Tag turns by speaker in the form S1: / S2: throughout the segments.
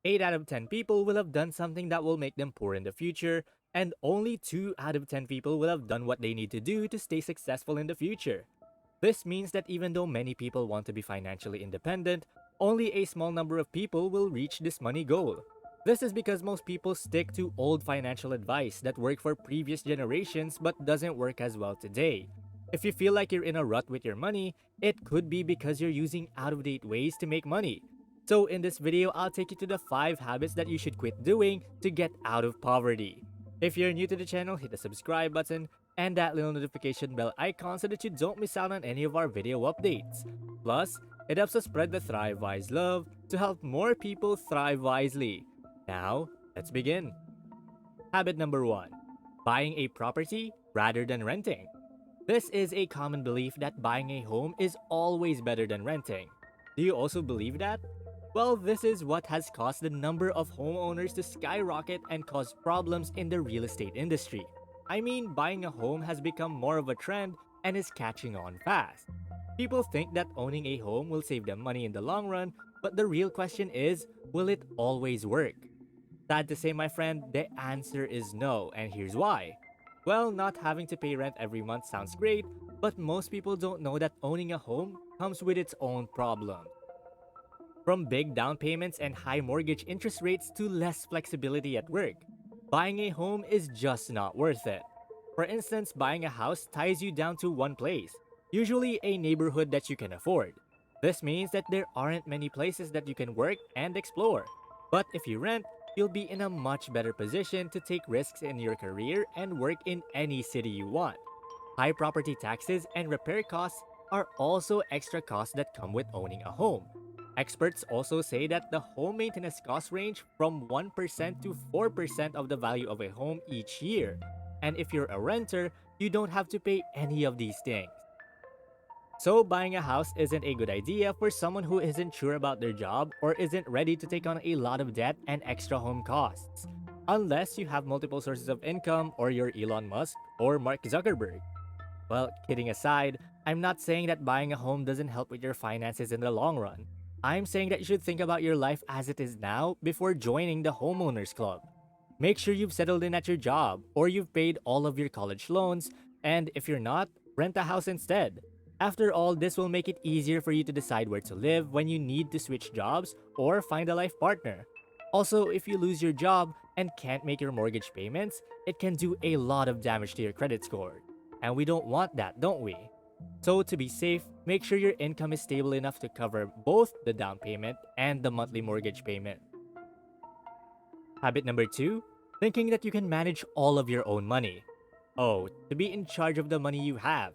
S1: 8 out of 10 people will have done something that will make them poor in the future, and only 2 out of 10 people will have done what they need to do to stay successful in the future. This means that even though many people want to be financially independent, only a small number of people will reach this money goal. This is because most people stick to old financial advice that worked for previous generations but doesn't work as well today. If you feel like you're in a rut with your money, it could be because you're using out-of-date ways to make money. So in this video, I'll take you to the 5 habits that you should quit doing to get out of poverty. If you're new to the channel, hit the subscribe button and that little notification bell icon so that you don't miss out on any of our video updates. Plus, it helps us spread the Thrive Wise love to help more people thrive wisely. Now, let's begin. Habit number 1. Buying a property rather than renting. This is a common belief that buying a home is always better than renting. Do you also believe that? Well, this is what has caused the number of homeowners to skyrocket and cause problems in the real estate industry. I mean, buying a home has become more of a trend and is catching on fast. People think that owning a home will save them money in the long run, but the real question is, will it always work? Sad to say, my friend, the answer is no, and here's why. Well, not having to pay rent every month sounds great, but most people don't know that owning a home comes with its own problems. From big down payments and high mortgage interest rates to less flexibility at work, buying a home is just not worth it. For instance, buying a house ties you down to one place, usually a neighborhood that you can afford. This means that there aren't many places that you can work and explore. But if you rent, you'll be in a much better position to take risks in your career and work in any city you want. High property taxes and repair costs are also extra costs that come with owning a home. Experts also say that the home maintenance costs range from 1% to 4% of the value of a home each year. And if you're a renter, you don't have to pay any of these things. So, buying a house isn't a good idea for someone who isn't sure about their job or isn't ready to take on a lot of debt and extra home costs. Unless you have multiple sources of income or you're Elon Musk or Mark Zuckerberg. Well, kidding aside, I'm not saying that buying a home doesn't help with your finances in the long run. I'm saying that you should think about your life as it is now before joining the homeowners club. Make sure you've settled in at your job or you've paid all of your college loans, and if you're not, rent a house instead. After all, this will make it easier for you to decide where to live when you need to switch jobs or find a life partner. Also, if you lose your job and can't make your mortgage payments, it can do a lot of damage to your credit score. And we don't want that, don't we? So to be safe, make sure your income is stable enough to cover both the down payment and the monthly mortgage payment. Habit number 2, thinking that you can manage all of your own money. Oh, to be in charge of the money you have.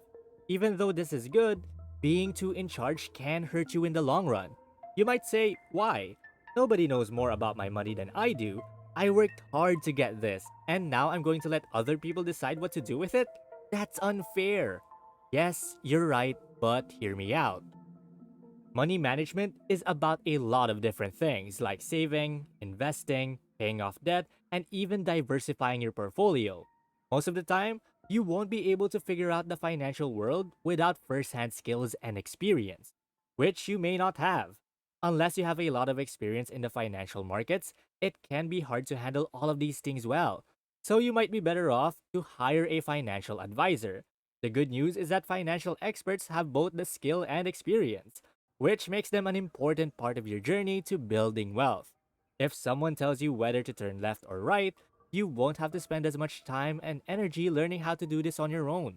S1: Even though this is good, being too in charge can hurt you in the long run. You might say, why? Nobody knows more about my money than I do. I worked hard to get this, and now I'm going to let other people decide what to do with it? That's unfair. Yes, you're right, but hear me out. Money management is about a lot of different things like saving, investing, paying off debt, and even diversifying your portfolio. Most of the time, you won't be able to figure out the financial world without first-hand skills and experience, which you may not have. Unless you have a lot of experience in the financial markets, it can be hard to handle all of these things well. So you might be better off to hire a financial advisor. The good news is that financial experts have both the skill and experience, which makes them an important part of your journey to building wealth. If someone tells you whether to turn left or right, you won't have to spend as much time and energy learning how to do this on your own.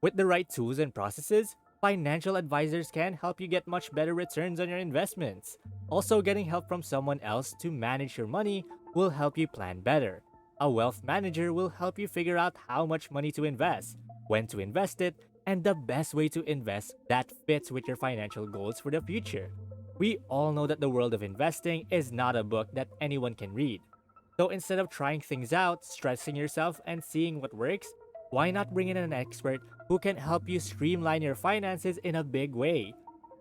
S1: With the right tools and processes, financial advisors can help you get much better returns on your investments. Also, getting help from someone else to manage your money will help you plan better. A wealth manager will help you figure out how much money to invest, when to invest it, and the best way to invest that fits with your financial goals for the future. We all know that the world of investing is not a book that anyone can read. So instead of trying things out, stressing yourself, and seeing what works, why not bring in an expert who can help you streamline your finances in a big way?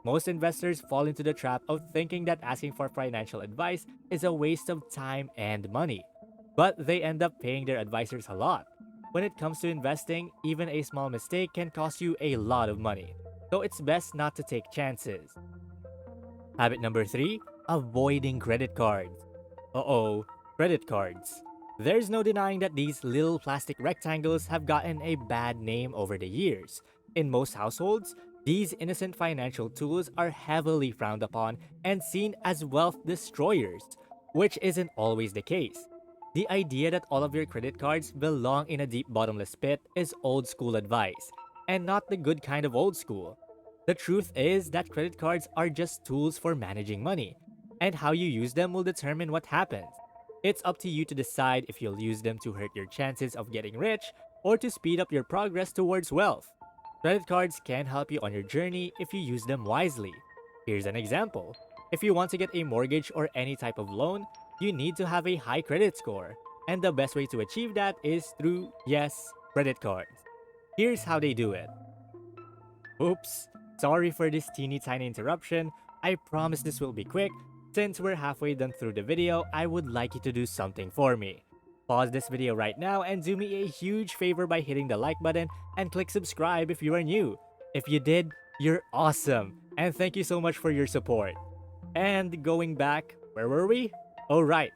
S1: Most investors fall into the trap of thinking that asking for financial advice is a waste of time and money. But they end up paying their advisors a lot. When it comes to investing, even a small mistake can cost you a lot of money. So it's best not to take chances. Habit number 3, avoiding credit cards. Uh-oh, credit cards. There's no denying that these little plastic rectangles have gotten a bad name over the years. In most households, these innocent financial tools are heavily frowned upon and seen as wealth destroyers, which isn't always the case. The idea that all of your credit cards belong in a deep bottomless pit is old school advice, and not the good kind of old school. The truth is that credit cards are just tools for managing money, and how you use them will determine what happens. It's up to you to decide if you'll use them to hurt your chances of getting rich or to speed up your progress towards wealth. Credit cards can help you on your journey if you use them wisely. Here's an example. If you want to get a mortgage or any type of loan, you need to have a high credit score. And the best way to achieve that is through, yes, credit cards. Here's how they do it. Oops, sorry for this teeny tiny interruption. I promise this will be quick. Since we're halfway done through the video, I would like you to do something for me. Pause this video right now and do me a huge favor by hitting the like button and click subscribe if you are new. If you did, you're awesome, and thank you so much for your support. And going back, where were we? Oh right,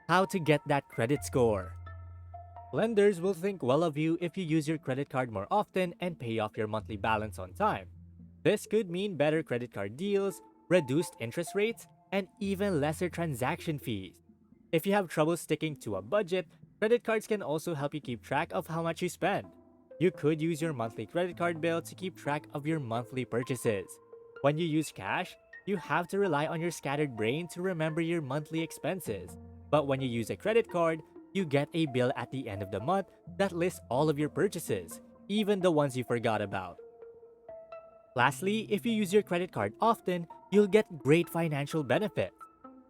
S1: how to get that credit score. Lenders will think well of you if you use your credit card more often and pay off your monthly balance on time. This could mean better credit card deals, reduced interest rates, and even lesser transaction fees. If you have trouble sticking to a budget, credit cards can also help you keep track of how much you spend. You could use your monthly credit card bill to keep track of your monthly purchases. When you use cash, you have to rely on your scattered brain to remember your monthly expenses. But when you use a credit card, you get a bill at the end of the month that lists all of your purchases, even the ones you forgot about. Lastly, if you use your credit card often, you'll get great financial benefits.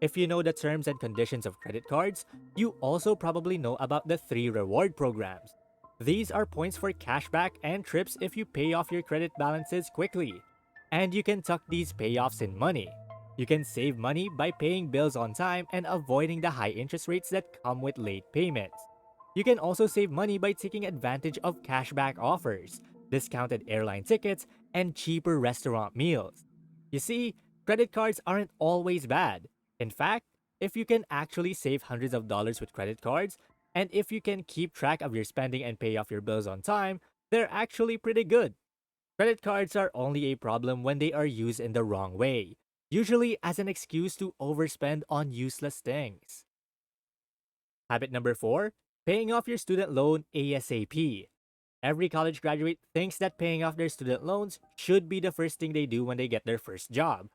S1: If you know the terms and conditions of credit cards, you also probably know about the 3 reward programs. These are points for cashback and trips if you pay off your credit balances quickly. And you can tuck these payoffs in money. You can save money by paying bills on time and avoiding the high interest rates that come with late payments. You can also save money by taking advantage of cashback offers, discounted airline tickets, and cheaper restaurant meals. You see, credit cards aren't always bad. In fact, if you can actually save hundreds of dollars with credit cards, and if you can keep track of your spending and pay off your bills on time, they're actually pretty good. Credit cards are only a problem when they are used in the wrong way, usually as an excuse to overspend on useless things. Habit number 4, paying off your student loan ASAP. Every college graduate thinks that paying off their student loans should be the first thing they do when they get their first job.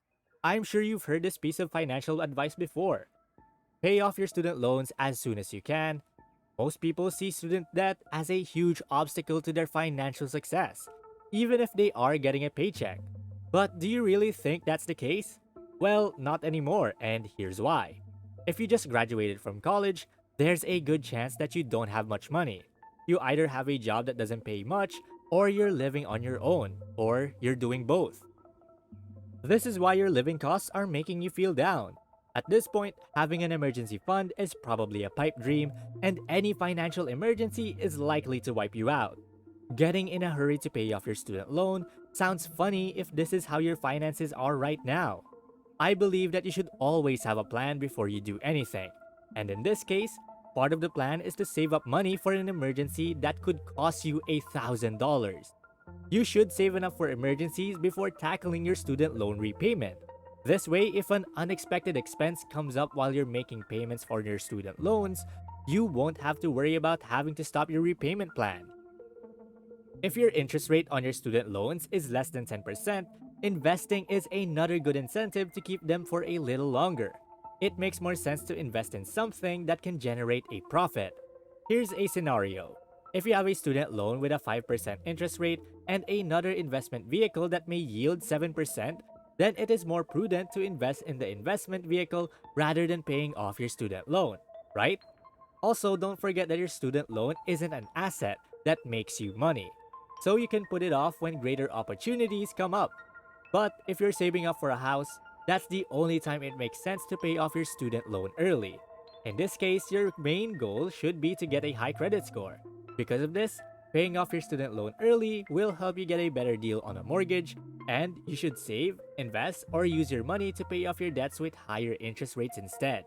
S1: I'm sure you've heard this piece of financial advice before. Pay off your student loans as soon as you can. Most people see student debt as a huge obstacle to their financial success, even if they are getting a paycheck. But do you really think that's the case? Well, not anymore, and here's why. If you just graduated from college, there's a good chance that you don't have much money. You either have a job that doesn't pay much, or you're living on your own, or you're doing both. This is why your living costs are making you feel down. At this point, having an emergency fund is probably a pipe dream, and any financial emergency is likely to wipe you out. Getting in a hurry to pay off your student loan sounds funny if this is how your finances are right now. I believe that you should always have a plan before you do anything. And in this case, part of the plan is to save up money for an emergency that could cost you $1,000. You should save enough for emergencies before tackling your student loan repayment. This way, if an unexpected expense comes up while you're making payments for your student loans, you won't have to worry about having to stop your repayment plan. If your interest rate on your student loans is less than 10%, investing is another good incentive to keep them for a little longer. It makes more sense to invest in something that can generate a profit. Here's a scenario. If you have a student loan with a 5% interest rate and another investment vehicle that may yield 7%, then it is more prudent to invest in the investment vehicle rather than paying off your student loan, right? Also, don't forget that your student loan isn't an asset that makes you money, so you can put it off when greater opportunities come up. But if you're saving up for a house, that's the only time it makes sense to pay off your student loan early. In this case, your main goal should be to get a high credit score. Because of this, Paying off your student loan early will help you get a better deal on a mortgage, and you should save, invest, or use your money to pay off your debts with higher interest rates instead.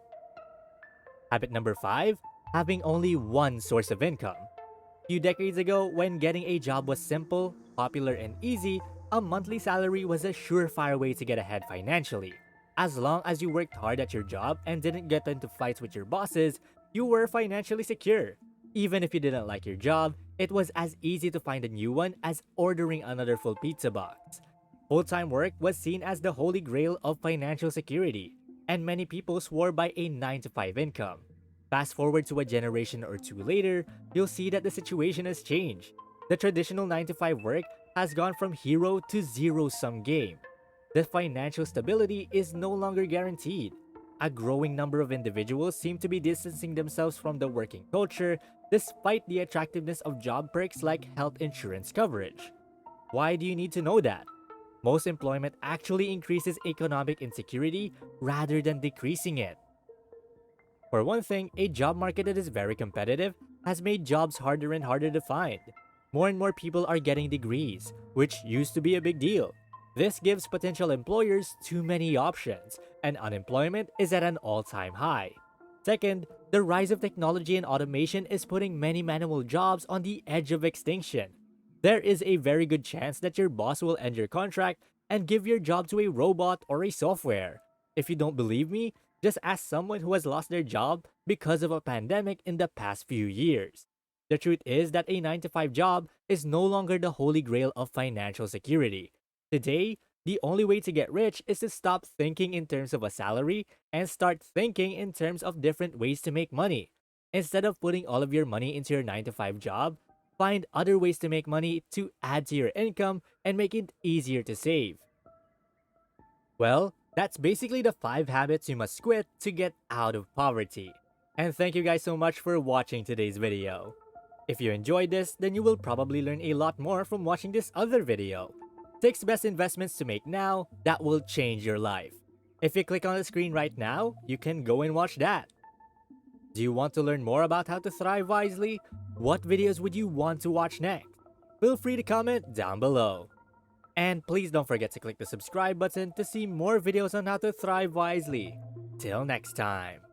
S1: Habit number 5, having only one source of income. A few decades ago, when getting a job was simple, popular, and easy, a monthly salary was a surefire way to get ahead financially. As long as you worked hard at your job and didn't get into fights with your bosses, you were financially secure. Even if you didn't like your job, it was as easy to find a new one as ordering another full pizza box. Full time work was seen as the holy grail of financial security, and many people swore by a 9 to 5 income. Fast forward to a generation or two later, you'll see that the situation has changed. The traditional 9 to 5 work has gone from hero to zero sum game. The financial stability is no longer guaranteed. A growing number of individuals seem to be distancing themselves from the working culture despite the attractiveness of job perks like health insurance coverage. Why do you need to know that? Most employment actually increases economic insecurity rather than decreasing it. For one thing, a job market that is very competitive has made jobs harder and harder to find. More and more people are getting degrees, which used to be a big deal. This gives potential employers too many options, and unemployment is at an all-time high. Second, the rise of technology and automation is putting many manual jobs on the edge of extinction. There is a very good chance that your boss will end your contract and give your job to a robot or a software. If you don't believe me, just ask someone who has lost their job because of a pandemic in the past few years. The truth is that a 9 to 5 job is no longer the holy grail of financial security. Today, the only way to get rich is to stop thinking in terms of a salary and start thinking in terms of different ways to make money. Instead of putting all of your money into your 9 to 5 job, find other ways to make money to add to your income and make it easier to save. Well, that's basically the 5 habits you must quit to get out of poverty. And thank you guys so much for watching today's video. If you enjoyed this, then you will probably learn a lot more from watching this other video. 6 best investments to make now that will change your life. If you click on the screen right now, you can go and watch that. Do you want to learn more about how to thrive wisely? What videos would you want to watch next? Feel free to comment down below. And please don't forget to click the subscribe button to see more videos on how to thrive wisely. Till next time.